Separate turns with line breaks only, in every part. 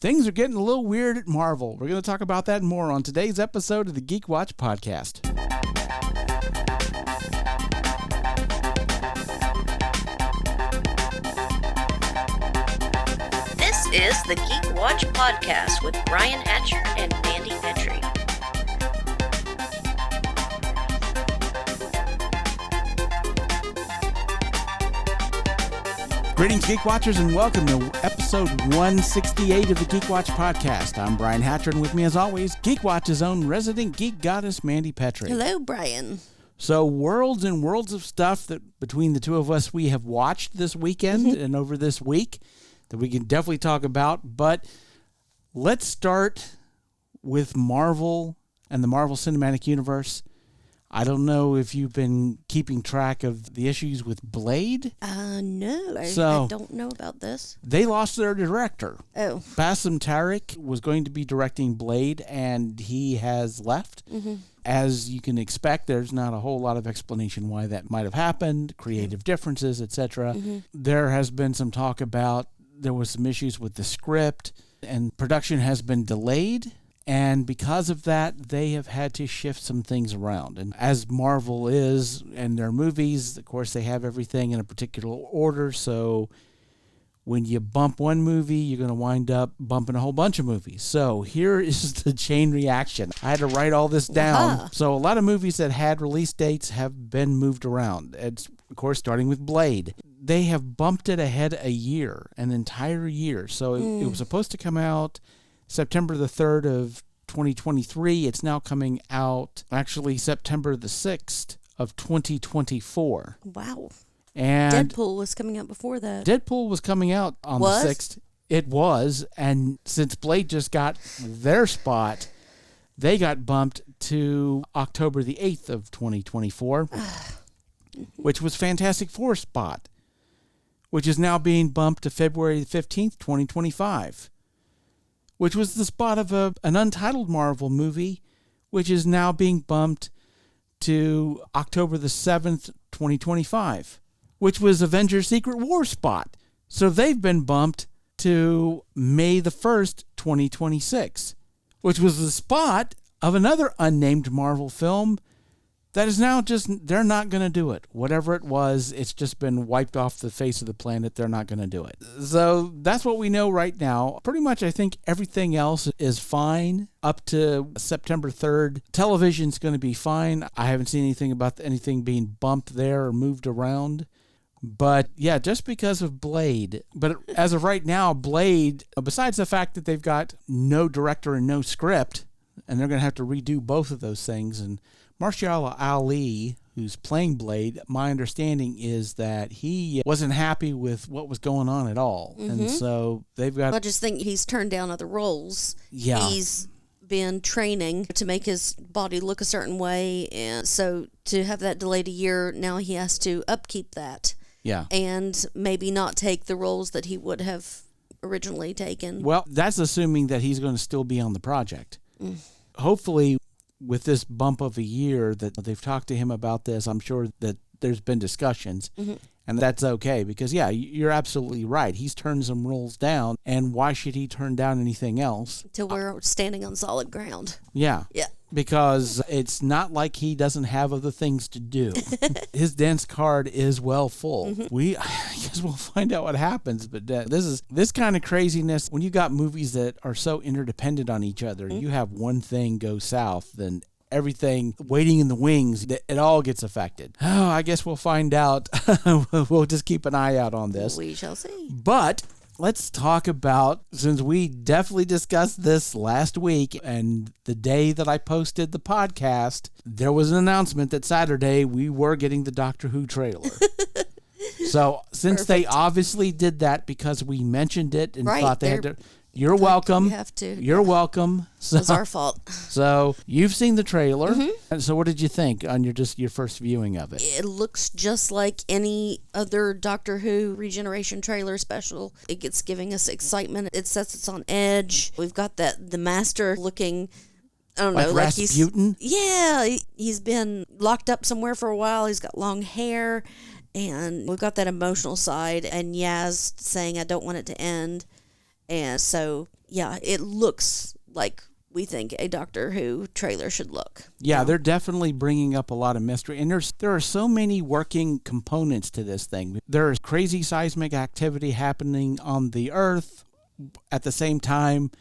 Things are getting a little weird at Marvel. We're going to talk about that and more on today's episode of the Geek Watch podcast.
This is the Geek Watch podcast with Brian Hatcher and Mandy Petrie.
Greetings, Geek Watchers, and welcome to episode 168 of the Geek Watch podcast. I'm Brian Hatcher, and with me, as always, Geek Watch's own resident geek goddess, Mandy Petrie.
Hello, Brian.
So, worlds and worlds of stuff that between the two of us we have watched this weekend and over this week that we can definitely talk about. But let's start with Marvel and the Marvel Cinematic Universe. I don't know if you've been keeping track of the issues with Blade.
No, I don't know about this.
They lost their director.
Oh.
Bassem Tariq was going to be directing Blade, and he has left. Mm-hmm. As you can expect, there's not a whole lot of explanation why that might have happened, creative differences, etc. Mm-hmm. There has been some talk about there was some issues with the script, and production has been delayed. And because of that, they have had to shift some things around. And as Marvel is, and their movies, of course, they have everything in a particular order. So when you bump one movie, you're going to wind up bumping a whole bunch of movies. So here is the chain reaction. I had to write all this down. Uh-huh. So a lot of movies that had release dates have been moved around. It's, of course, starting with Blade. They have bumped it ahead a year, an entire year. So it was supposed to come out September the 3rd of 2023. It's now coming out actually September the 6th of 2024.
Wow.
And
Deadpool was coming out before that.
Deadpool was coming out on the 6th. It was. And since Blade just got their spot, they got bumped to October the 8th of 2024, which was Fantastic Four spot, which is now being bumped to February the 15th, 2025. Which was the spot of an Untitled Marvel movie, which is now being bumped to October the 7th, 2025, which was Avengers Secret War spot. So they've been bumped to May the 1st, 2026, which was the spot of another unnamed Marvel film that is now just, they're not going to do it. Whatever it was, it's just been wiped off the face of the planet. They're not going to do it. So that's what we know right now. Pretty much, I think everything else is fine up to September 3rd. Television's going to be fine. I haven't seen anything about anything being bumped there or moved around. But yeah, just because of Blade. But as of right now, Blade, besides the fact that they've got no director and no script, and they're going to have to redo both of those things, and Marshall Ali, who's playing Blade, my understanding is that he wasn't happy with what was going on at all. Mm-hmm. And so they've got...
I just think he's turned down other roles.
Yeah.
He's been training to make his body look a certain way. And so to have that delayed a year, now he has to upkeep that.
Yeah. And
maybe not take the roles that he would have originally taken.
Well, that's assuming that he's going to still be on the project. Hopefully, with this bump of a year that they've talked to him about this, I'm sure that there's been discussions, and that's okay because, yeah, you're absolutely right. He's turned some roles down, and why should he turn down anything else?
Till we're standing on solid ground.
Yeah.
Yeah.
Because it's not like he doesn't have other things to do. His dance card is well full. I guess we'll find out what happens. But this kind of craziness, when you got movies that are so interdependent on each other, you have one thing go south, then everything waiting in the wings, it all gets affected. Oh, I guess we'll find out. We'll just keep an eye out on this.
We shall see.
But let's talk about, since we definitely discussed this last week, and the day that I posted the podcast, there was an announcement that Saturday we were getting the Doctor Who trailer. So since
Perfect.
They obviously did that because we mentioned it and
right,
thought they had to... You're welcome.
You have to.
You're welcome.
So, it's our fault.
So you've seen the trailer. And so what did you think on your first viewing of it?
It looks just like any other Doctor Who Regeneration trailer special. It's giving us excitement. It sets us on edge. We've got the Master looking, I don't know, like
Rasputin?
he's been locked up somewhere for a while. He's got long hair, and we've got that emotional side. And Yaz saying, "I don't want it to end." And so yeah, it looks like we think a Doctor Who trailer should look.
Yeah, they're definitely bringing up a lot of mystery. And there are so many working components to this thing. There's crazy seismic activity happening on the Earth. At the same time,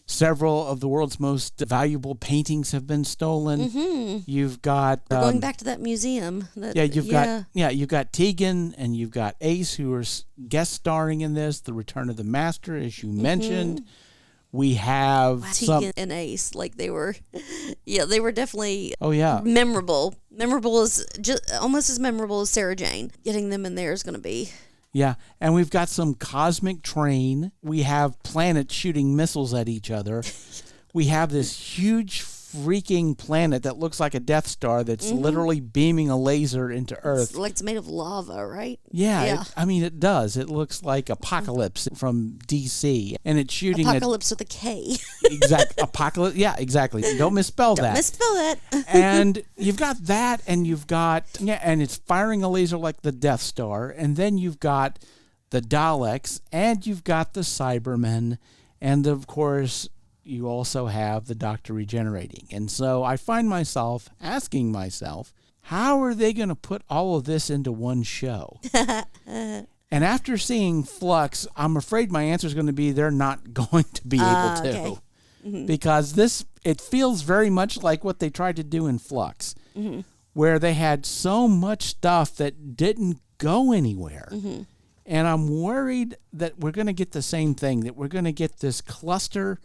several of the world's most valuable paintings have been stolen.
Mm-hmm.
You've got
going back to that museum.
You've got Tegan and you've got Ace, who are guest starring in this. The Return of the Master, as you mentioned. We have
Tegan and Ace, like they were definitely memorable. Memorable is just almost as memorable as Sarah Jane. Getting them in there is going to be.
Yeah, and we've got some cosmic train. We have planets shooting missiles at each other. We have this huge freaking planet that looks like a Death Star that's literally beaming a laser into Earth.
It's like it's made of lava, right?
Yeah. It does. It looks like Apocalypse from DC, and it's shooting
Apocalypse with a K.
Apocalypse. Yeah, exactly. Don't misspell that.
Don't misspell that.
And you've got that, and you've got and it's firing a laser like the Death Star, and then you've got the Daleks, and you've got the Cybermen, and of course you also have the Doctor regenerating. And so I find myself asking myself, how are they going to put all of this into one show? And after seeing Flux, I'm afraid my answer is going to be they're not going to be able to.
Okay. Mm-hmm.
Because it feels very much like what they tried to do in Flux, where they had so much stuff that didn't go anywhere. And I'm worried that we're going to get the same thing, that we're going to get this cluster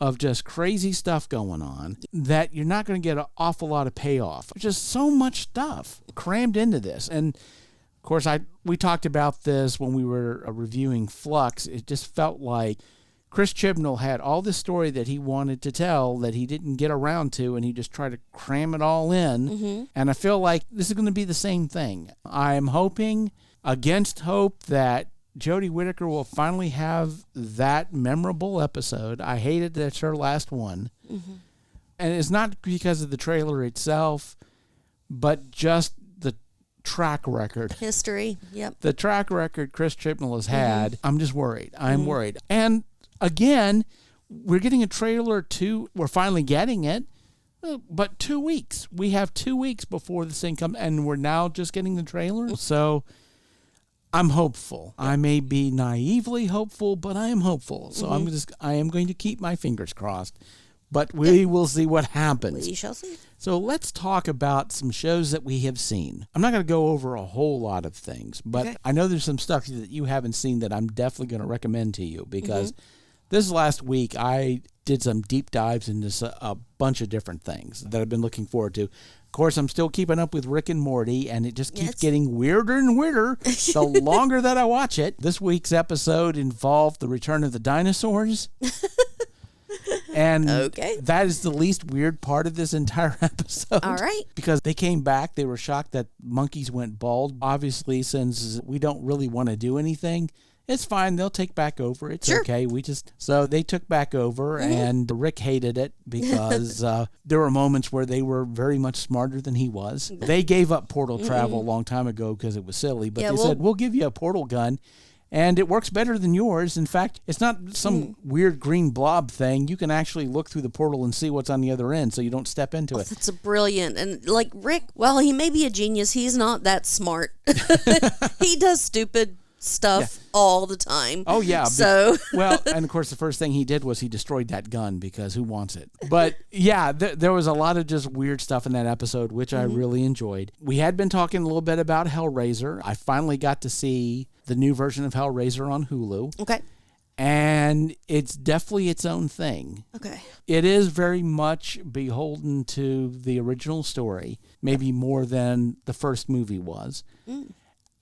of just crazy stuff going on, that you're not going to get an awful lot of payoff. There's just so much stuff crammed into this. And of course, we talked about this when we were reviewing Flux. It just felt like Chris Chibnall had all this story that he wanted to tell that he didn't get around to, and he just tried to cram it all in. And I feel like this is going to be the same thing. I'm hoping, against hope, that Jodie Whittaker will finally have that memorable episode. I hated that it's her last one. And it's not because of the trailer itself, but just the track record.
History, yep.
The track record Chris Chibnall has had. I'm just worried. I'm worried. And again, we're getting a trailer too. We're finally getting it. But 2 weeks. We have 2 weeks before this thing comes, and we're now just getting the trailer. So I'm hopeful. I may be naively hopeful, but I am hopeful. So I am going to keep my fingers crossed. But we will see what happens.
We shall see.
So let's talk about some shows that we have seen. I'm not going to go over a whole lot of things, but I know there's some stuff that you haven't seen that I'm definitely going to recommend to you, because this last week I did some deep dives into a bunch of different things that I've been looking forward to. Of course, I'm still keeping up with Rick and Morty, and it just keeps getting weirder and weirder the longer that I watch it. This week's episode involved the return of the dinosaurs. And that is the least weird part of this entire episode.
All right.
Because they came back. They were shocked that monkeys went bald. Obviously, since we don't really want to do anything, it's fine. They'll take back over. It's okay. So they took back over, and Rick hated it because there were moments where they were very much smarter than he was. They gave up portal travel a long time ago because it was silly, but they said, we'll give you a portal gun, and it works better than yours. In fact, it's not some weird green blob thing. You can actually look through the portal and see what's on the other end, so you don't step into it.
That's brilliant. And like Rick, well, he may be a genius. He's not that smart. He does stupid stuff all the time.
Oh, yeah.
So
well, and of course, the first thing he did was he destroyed that gun, because who wants it? But yeah, there was a lot of just weird stuff in that episode, which I really enjoyed. We had been talking a little bit about Hellraiser. I finally got to see the new version of Hellraiser on Hulu.
Okay.
And it's definitely its own thing.
Okay.
It is very much beholden to the original story, maybe more than the first movie was.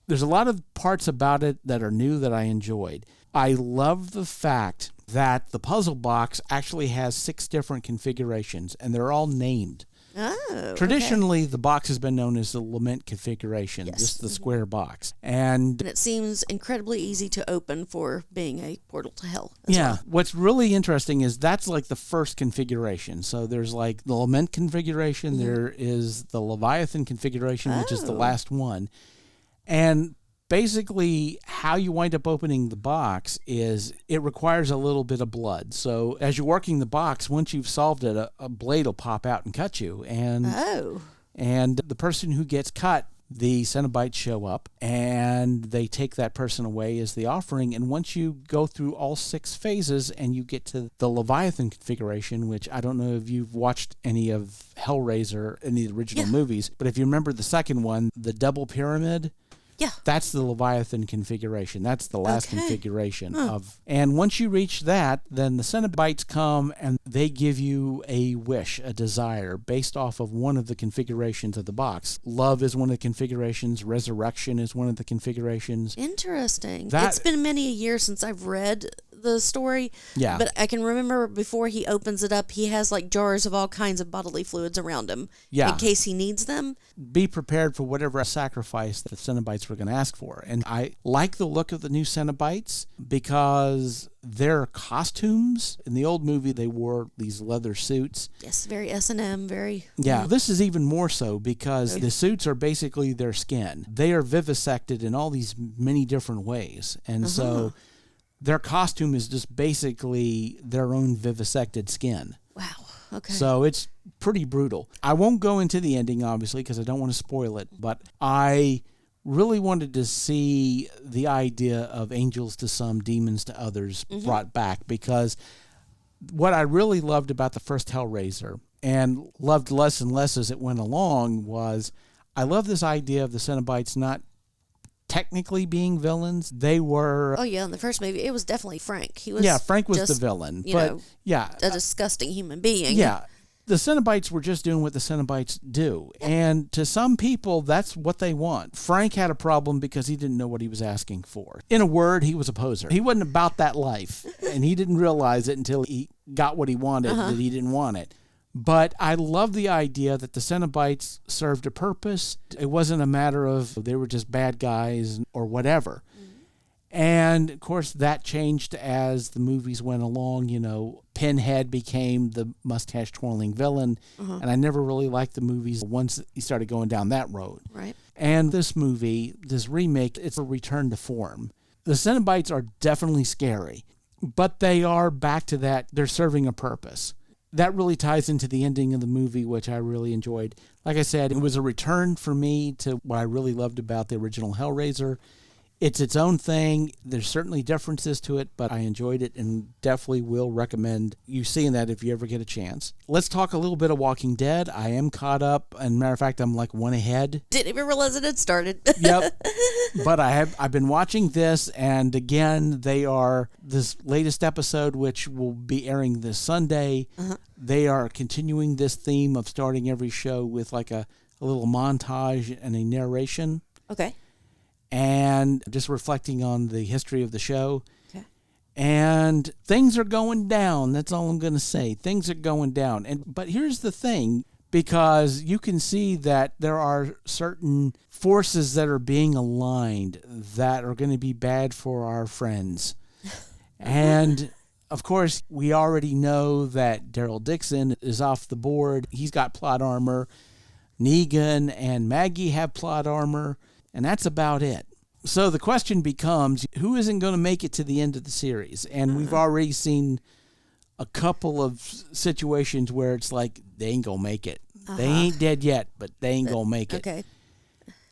There's a lot of parts about it that are new that I enjoyed. I love the fact that the puzzle box actually has 6 different configurations, and they're all named.
Oh,
Traditionally, the box has been known as the Lament configuration, just the square box. And
it seems incredibly easy to open for being a portal to hell. Well.
What's really interesting is that's like the first configuration. So there's like the Lament configuration, there is the Leviathan configuration, which is the last one. And Basically, how you wind up opening the box is it requires a little bit of blood. So as you're working the box, once you've solved it, a blade will pop out and cut you. And the person who gets cut, the Cenobites show up, and they take that person away as the offering. And once you go through all 6 phases and you get to the Leviathan configuration, which I don't know if you've watched any of Hellraiser, any of the original movies, but if you remember the second one, the double pyramid, that's the Leviathan configuration. That's the last configuration of. And once you reach that, then the Cenobites come and they give you a wish, a desire, based off of one of the configurations of the box. Love is one of the configurations. Resurrection is one of the configurations.
Interesting. It's been many a year since I've read the story. Yeah. But I can remember before he opens it up, he has like jars of all kinds of bodily fluids around him in case he needs them.
Be prepared for whatever sacrifice the Cenobites were going to ask for. And I like the look of the new Cenobites because their costumes, in the old movie, they wore these leather suits.
Yes, very S&M, very...
Yeah, this is even more so because the suits are basically their skin. They are vivisected in all these many different ways. And so their costume is just basically their own vivisected skin.
Wow. Okay.
So it's pretty brutal. I won't go into the ending, obviously, because I don't want to spoil it, but I really wanted to see the idea of angels to some, demons to others brought back, because what I really loved about the first Hellraiser, and loved less and less as it went along, was I love this idea of the Cenobites not technically being villains. They were...
Oh, yeah, in the first movie, it was definitely Frank.
Frank was the villain.
A disgusting human being.
Yeah. The Cenobites were just doing what the Cenobites do. And to some people, that's what they want. Frank had a problem because he didn't know what he was asking for. In a word, he was a poser. He wasn't about that life. And he didn't realize it until he got what he wanted, that he didn't want it. But I love the idea that the Cenobites served a purpose. It wasn't a matter of they were just bad guys or whatever. And, of course, that changed as the movies went along. You know, Pinhead became the mustache-twirling villain, and I never really liked the movies once he started going down that road.
Right.
And this movie, this remake, it's a return to form. The Cenobites are definitely scary, but they are back to that. They're serving a purpose. That really ties into the ending of the movie, which I really enjoyed. Like I said, it was a return for me to what I really loved about the original Hellraiser. It's its own thing. There's certainly differences to it, but I enjoyed it and definitely will recommend you seeing that if you ever get a chance. Let's talk a little bit of Walking Dead. I am caught up, and matter of fact, I'm like one ahead.
Didn't even realize it had started.
Yep. But I've been watching this, and again, they are this latest episode, which will be airing this Sunday. They are continuing this theme of starting every show with like a little montage and a narration.
Okay.
And just reflecting on the history of the show. Okay. And things are going down. That's all I'm going to say. Things are going down. But here's the thing, because you can see that there are certain forces that are being aligned that are going to be bad for our friends. And, of course, we already know that Daryl Dixon is off the board. He's got plot armor. Negan and Maggie have plot armor. And that's about it. So the question becomes, who isn't going to make it to the end of the series? And we've already seen a couple of situations where it's like, they ain't going to make it. They ain't dead yet, but they ain't going to make it.
Okay.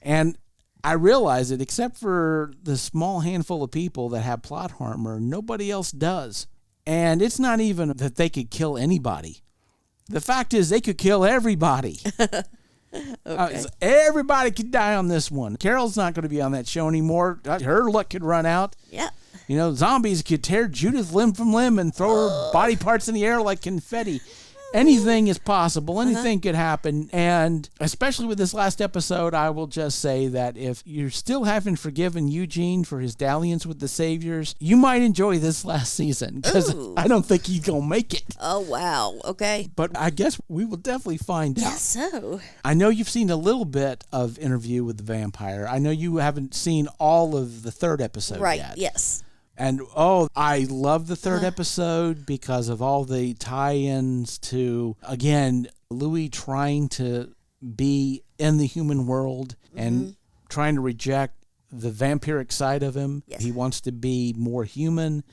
And I realize that except for the small handful of people that have plot armor, nobody else does. And it's not even that they could kill anybody. The fact is they could kill everybody. Okay. Everybody could die on this one. Carol's not going to be on that show anymore. Her luck could run out.
Yeah.
You know, zombies could tear Judith limb from limb and throw her body parts in the air like confetti. Anything is possible. Anything could happen. And especially with this last episode, I will just say that if you still haven't forgiven Eugene for his dalliance with the Saviors, you might enjoy this last season, because I don't think he's going to make it.
Oh, wow. Okay.
But I guess we will definitely find out.
Yes, so.
I know you've seen a little bit of Interview with the Vampire. I know you haven't seen all of the third episode yet.
Right, yes.
And, I love the third episode because of all the tie-ins to, again, Louis trying to be in the human world and trying to reject the vampiric side of him.
Yes.
He wants to be more human.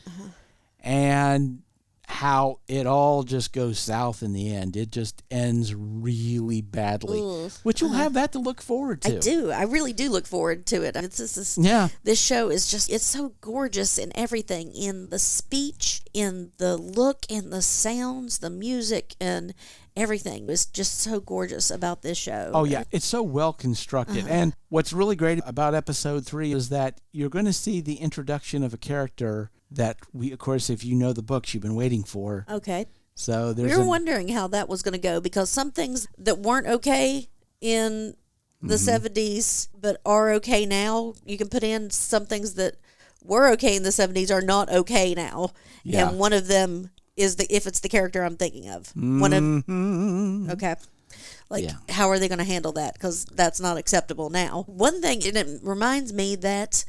And how it all just goes south in the end. It just ends really badly. Which you'll have that to look forward to.
I do. I really do look forward to it. This show is just, it's so gorgeous in everything. In the speech, in the look, in the sounds, the music, and everything is just so gorgeous about this show.
Oh, yeah. It's so well constructed. And what's really great about episode 3 is that you're going to see the introduction of a character that we, of course, if you know the books, you've been waiting for.
Okay.
So
we were wondering how that was going to go, because some things that weren't okay in the 70s but are okay now, you can put in some things that were okay in the 70s are not okay now.
Yeah.
And one of them is if it's the character I'm thinking of. Okay. How are they going to handle that? Because that's not acceptable now. One thing, and it reminds me that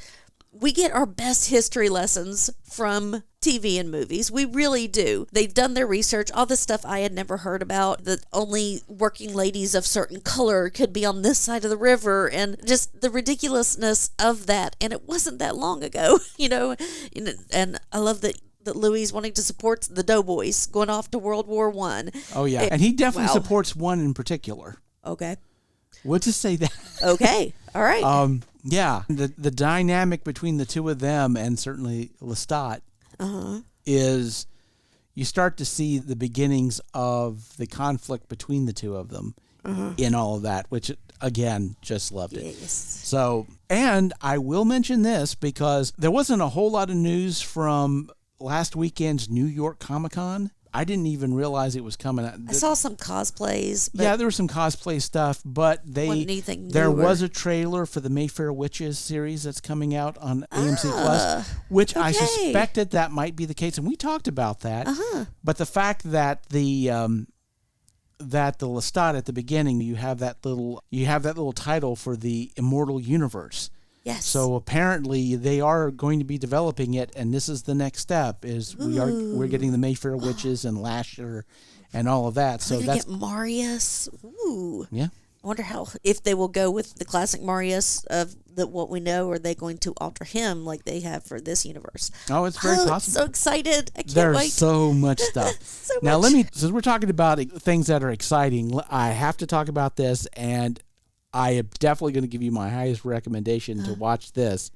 we get our best history lessons from TV and movies. We really do. They've done their research. All this stuff I had never heard about, that only working ladies of certain color could be on this side of the river, and just the ridiculousness of that. And it wasn't that long ago, and I love that Louis wanting to support the Doughboys going off to World War I.
Oh, yeah. And he definitely supports one in particular.
Okay.
We'll just say that.
Okay. All right.
Yeah. The dynamic between the two of them, and certainly Lestat, is you start to see the beginnings of the conflict between the two of them in all of that, which, again, just loved it.
Yes.
So, and I will mention this because there wasn't a whole lot of news from last weekend's New York Comic-Con. I didn't even realize it was coming out.
I saw some cosplays. But
yeah, there was some cosplay stuff, but there was a trailer for the Mayfair Witches series that's coming out on AMC Plus, which I suspected that might be the case, and we talked about that. But the fact that the Lestat at the beginning, you have that little title for the Immortal Universe.
Yes.
So apparently they are going to be developing it, and this is the next step. We're getting the Mayfair Witches and Lasher and all of that. So that's
get Marius. Ooh.
Yeah.
I wonder if they will go with the classic Marius of what we know, or are they going to alter him like they have for this universe?
Oh, it's very possible.
So excited! I can't
There's
wait.
so much stuff. Now since we're talking about things that are exciting, I have to talk about this, and I am definitely going to give you my highest recommendation to watch this.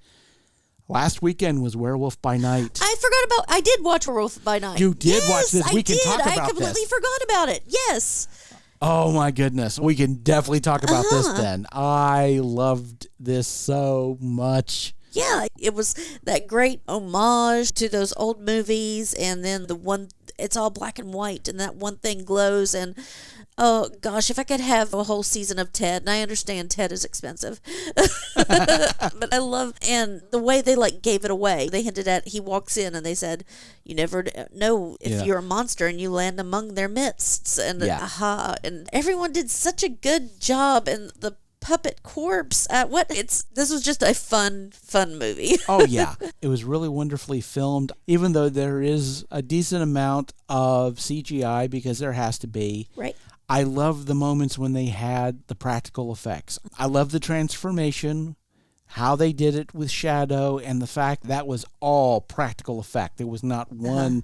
Last weekend was Werewolf by Night.
I did watch Werewolf by Night.
You did watch this. We can talk about this.
I completely forgot about it. Yes.
Oh my goodness. We can definitely talk about this then. I loved this so much.
Yeah, it was that great homage to those old movies, and then it's all black and white, and that one thing glows. And oh gosh, if I could have a whole season of Ted, and I understand Ted is expensive, but I love, and the way they gave it away. They hinted at, he walks in and they said, you never know if you're a monster and you land among their midst, and and everyone did such a good job, and the puppet corpse. This was just a fun movie.
Oh yeah, it was really wonderfully filmed, even though there is a decent amount of CGI, because there has to be.
Right.
I love the moments when they had the practical effects. I love the transformation, how they did it with Shadow, and the fact that was all practical effect. There was not one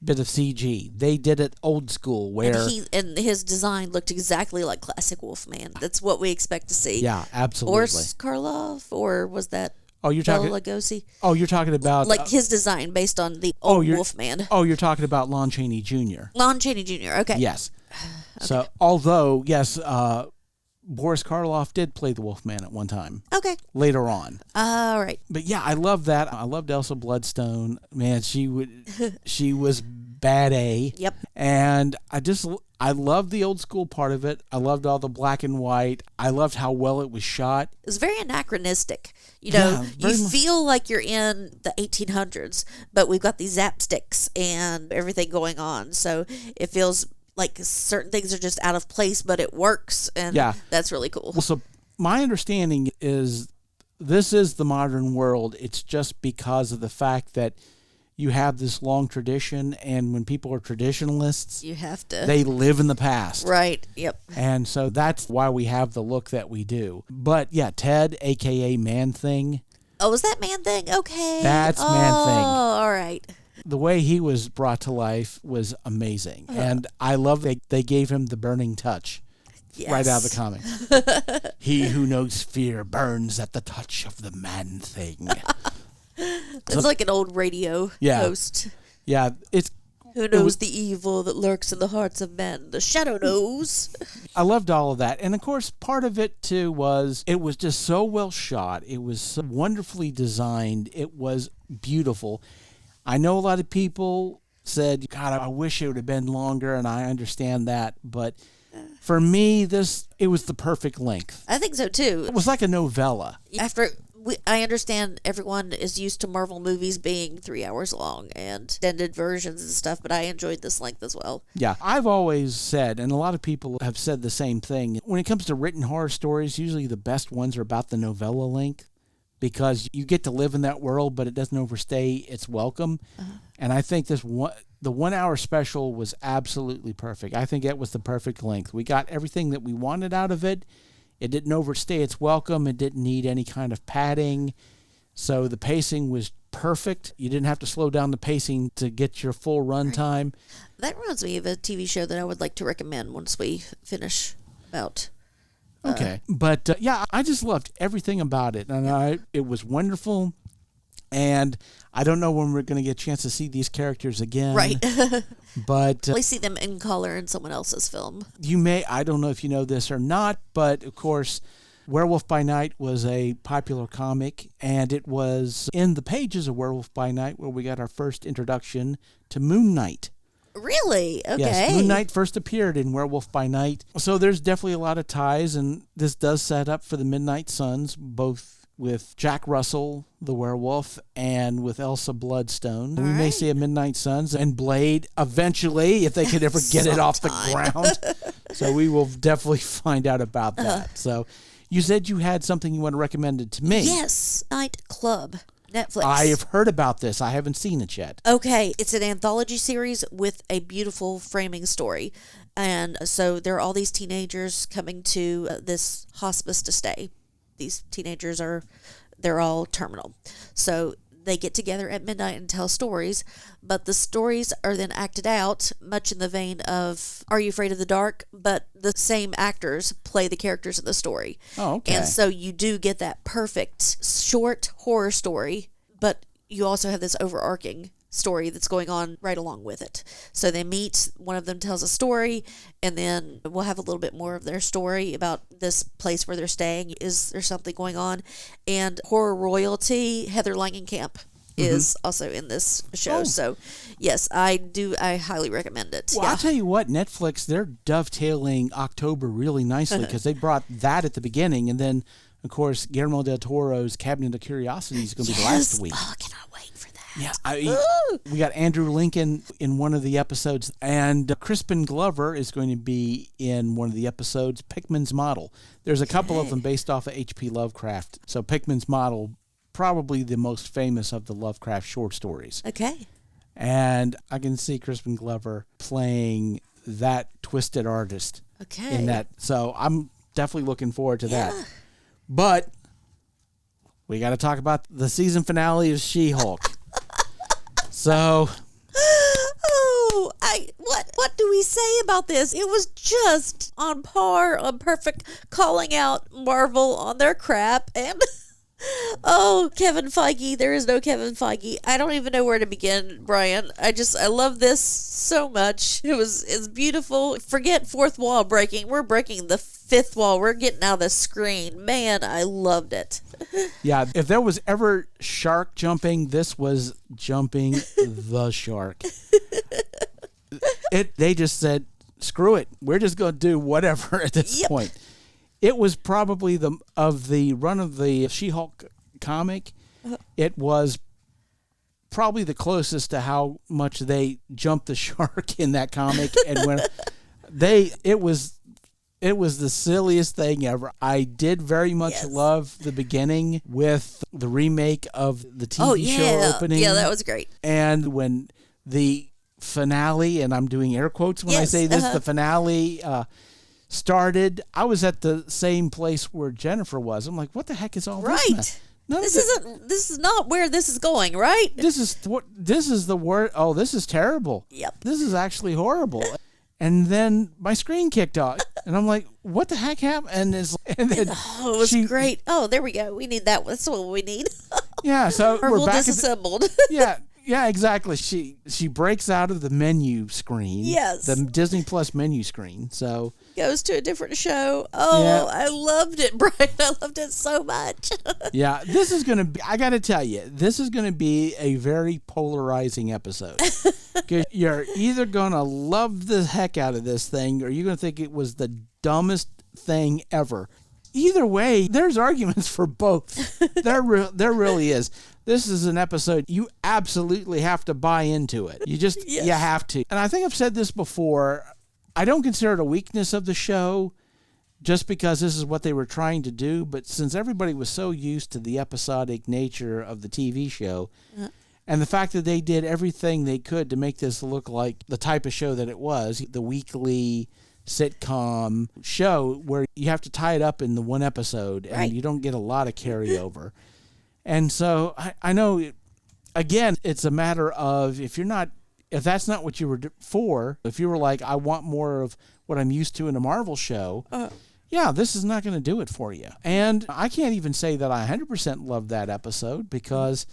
bit of CG. They did it old school, where
and his design looked exactly like classic Wolfman. That's what we expect to see.
Yeah, absolutely.
Or Karloff, or was that
you're talking
Bela Lugosi?
Oh, you're talking about
his design based on the old Wolfman.
Oh, you're talking about Lon Chaney Jr.
Lon Chaney Jr. Okay.
Yes. Okay. So, although yes, Boris Karloff did play the Wolfman at one time.
Okay.
Later on.
All right.
But yeah, I love that. I loved Elsa Bloodstone. Man, she was bad A.
Yep.
And I loved the old school part of it. I loved all the black and white. I loved how well it was shot.
It was very anachronistic. You feel like you're in the 1800s, but we've got these zap sticks and everything going on. So it feels like certain things are just out of place, but it works, and that's really cool.
Well, so my understanding is this is the modern world. It's just because of the fact that you have this long tradition, and when people are traditionalists, they live in the past.
Right, yep.
And so that's why we have the look that we do. But yeah, Ted, a.k.a. Man-Thing,
Oh, is that Man-Thing? Okay.
That's Man-Thing.
Oh, all right.
The way he was brought to life was amazing. And I love that they gave him the burning touch right out of the comic. He who knows fear burns at the touch of the Man-Thing.
It's like an old radio host.
Yeah,
Who knows the evil that lurks in the hearts of men? The shadow knows.
I loved all of that. And, of course, part of it, too, was it was just so well shot. It was so wonderfully designed. It was beautiful. I know a lot of people said, God, I wish it would have been longer, and I understand that. But for me, it was the perfect length.
I think so, too.
It was like a novella.
I understand everyone is used to Marvel movies being 3 hours long and extended versions and stuff, but I enjoyed this length as well.
Yeah, I've always said, and a lot of people have said the same thing, when it comes to written horror stories, usually the best ones are about the novella length because you get to live in that world, but it doesn't overstay its welcome. And I think the 1 hour special was absolutely perfect. I think it was the perfect length. We got everything that we wanted out of it. It didn't overstay its welcome. It didn't need any kind of padding. So the pacing was perfect. You didn't have to slow down the pacing to get your full run time.
That reminds me of a TV show that I would like to recommend once we finish about.
Okay. But, I just loved everything about it. And it was wonderful. And I don't know when we're going to get a chance to see these characters again.
Right.
But
we see them in color in someone else's film.
I don't know if you know this or not, but of course, Werewolf by Night was a popular comic, and it was in the pages of Werewolf by Night where we got our first introduction to Moon Knight.
Really? Okay.
Yes, Moon Knight first appeared in Werewolf by Night. So there's definitely a lot of ties, and this does set up for the Midnight Suns, both with Jack Russell, the werewolf, and with Elsa Bloodstone. We may see a Midnight Suns and Blade eventually, if they could ever get it off the ground. So we will definitely find out about that. So you said you had something you want to recommend it to me.
Yes, Night Club, Netflix.
I have heard about this. I haven't seen it yet.
Okay, it's an anthology series with a beautiful framing story. And so there are all these teenagers coming to this hospice to stay. These teenagers they're all terminal. So they get together at midnight and tell stories, but the stories are then acted out much in the vein of Are You Afraid of the Dark? But the same actors play the characters in the story.
Oh, okay.
And so you do get that perfect short horror story, but you also have this overarching story that's going on right along with it. So they meet, one of them tells a story, and then we'll have a little bit more of their story about this place where they're staying. Is there something going on? And horror royalty, Heather Langenkamp, is also in this show.
Oh.
So yes, I highly recommend it.
Well, I'll tell you what, Netflix, they're dovetailing October really nicely because they brought that at the beginning, and then, of course, Guillermo del Toro's Cabinet of Curiosities is going to be the last week.
Oh, I cannot wait for that.
Yeah, we got Andrew Lincoln in one of the episodes, and Crispin Glover is going to be in one of the episodes, Pickman's Model. There's a couple of them based off of H.P. Lovecraft. So Pickman's Model, probably the most famous of the Lovecraft short stories.
Okay.
And I can see Crispin Glover playing that twisted artist in that. So I'm definitely looking forward to that. But we got to talk about the season finale of She-Hulk. So,
what do we say about this? It was just on par, on perfect, calling out Marvel on their crap, and Kevin Feige. There is no Kevin Feige. I don't even know where to begin, Brian. I love this so much. It's beautiful. Forget fourth wall breaking. We're breaking the fifth wall. We're getting out of the screen. Man, I loved it.
Yeah, if there was ever shark jumping, this was jumping the shark. They just said, screw it. We're just going to do whatever at this point. It was probably of the run of the She-Hulk comic, it was probably the closest to how much they jumped the shark in that comic. And when it was the silliest thing ever. I did very much love the beginning with the remake of the TV show opening.
Yeah, that was great.
And when the finale, and I'm doing air quotes when I say this, the finale started, I was at the same place where Jennifer was. I'm like, what the heck is all this?
This is not where this is going, right?
This is the word. Oh, this is terrible.
Yep.
This is actually horrible. And then my screen kicked off, and I'm like, "What the heck happened?" And then
it was great. Oh, there we go. We need that. That's what we need.
Yeah. So
Marvel
we're back
disassembled.
Yeah, exactly. She breaks out of the menu screen.
Yes.
The Disney Plus menu screen. So
goes to a different show. Oh, yeah. I loved it, Brian. I loved it so much.
Yeah, this is going to be, I got to tell you, this is going to be a very polarizing episode. Because you're either going to love the heck out of this thing, or you're going to think it was the dumbest thing ever. Either way, there's arguments for both. There really is. This is an episode you absolutely have to buy into it. You have to. And I think I've said this before. I don't consider it a weakness of the show just because this is what they were trying to do. But since everybody was so used to the episodic nature of the TV show, and the fact that they did everything they could to make this look like the type of show that it was, the weekly sitcom show where you have to tie it up in the one episode and you don't get a lot of carryover. And so I know, again, it's a matter of if that's not what you were for, if you were like, I want more of what I'm used to in a Marvel show, this is not going to do it for you. And I can't even say that I 100% loved that episode because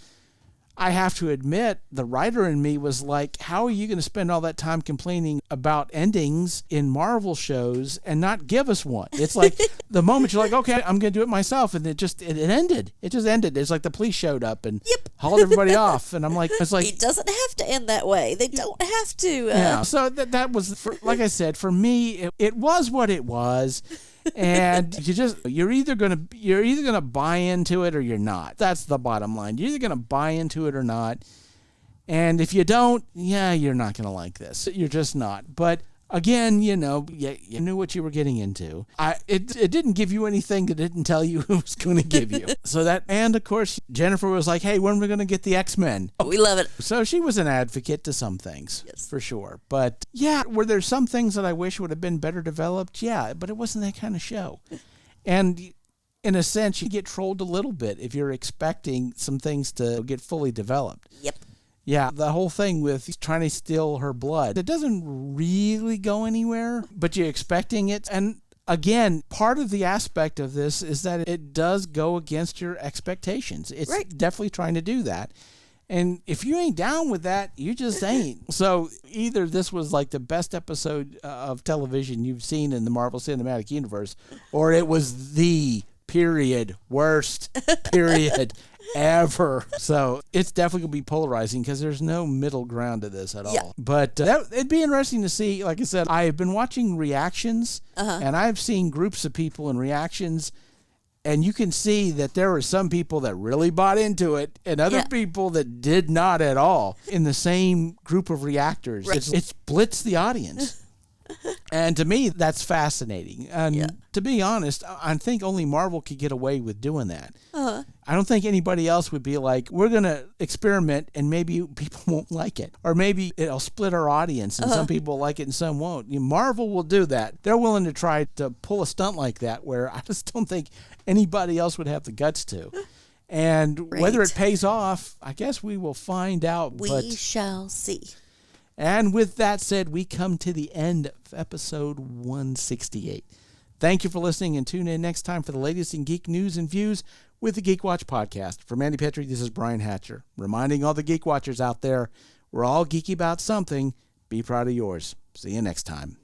I have to admit, the writer in me was like, how are you going to spend all that time complaining about endings in Marvel shows and not give us one? It's like the moment you're like, okay, I'm going to do it myself. And it ended. It just ended. It's like the police showed up and hauled everybody off. And I'm like, it's like,
it doesn't have to end that way. They don't have to.
Yeah. So that was, like I said, for me, it was what it was. And you're either gonna buy into it or you're not. That's the bottom line. You're either gonna buy into it or not. And if you don't, you're not gonna like this. You're just not. But again, you knew what you were getting into. It didn't give you anything that didn't tell you it was going to give you. And of course, Jennifer was like, hey, when are we going to get the X-Men?
Oh, we love it.
So she was an advocate to some things, for sure. But were there some things that I wish would have been better developed? Yeah, but it wasn't that kind of show. And in a sense, you get trolled a little bit if you're expecting some things to get fully developed.
Yep.
Yeah, the whole thing with trying to steal her blood, it doesn't really go anywhere, but you're expecting it. And again, part of the aspect of this is that it does go against your expectations. It's definitely trying to do that. And if you ain't down with that, you just ain't. So either this was like the best episode of television you've seen in the Marvel Cinematic Universe, or it was the worst ever. So it's definitely going to be polarizing because there's no middle ground to this at all. But it'd be interesting to see. Like I said, I've been watching reactions and I've seen groups of people in reactions, and you can see that there were some people that really bought into it and other people that did not at all in the same group of reactors. It's blitzed the audience. And to me, that's fascinating. And to be honest, I think only Marvel could get away with doing that. I don't think anybody else would be like, we're going to experiment and maybe people won't like it. Or maybe it'll split our audience and some people like it and some won't. Marvel will do that. They're willing to try to pull a stunt like that where I just don't think anybody else would have the guts to. And whether it pays off, I guess we will find out.
We shall see.
And with that said, we come to the end of episode 168. Thank you for listening, and tune in next time for the latest in geek news and views with the Geek Watch podcast. For Mandy Petrie, this is Brian Hatcher, reminding all the Geek Watchers out there, we're all geeky about something. Be proud of yours. See you next time.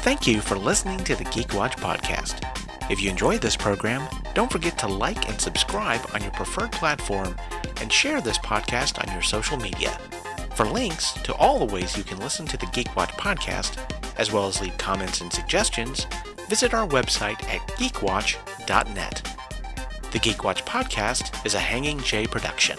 Thank you for listening to the Geek Watch podcast. If you enjoyed this program, don't forget to like and subscribe on your preferred platform and share this podcast on your social media. For links to all the ways you can listen to the Geek Watch podcast, as well as leave comments and suggestions, visit our website at geekwatch.net. The Geek Watch podcast is a Hanging J production.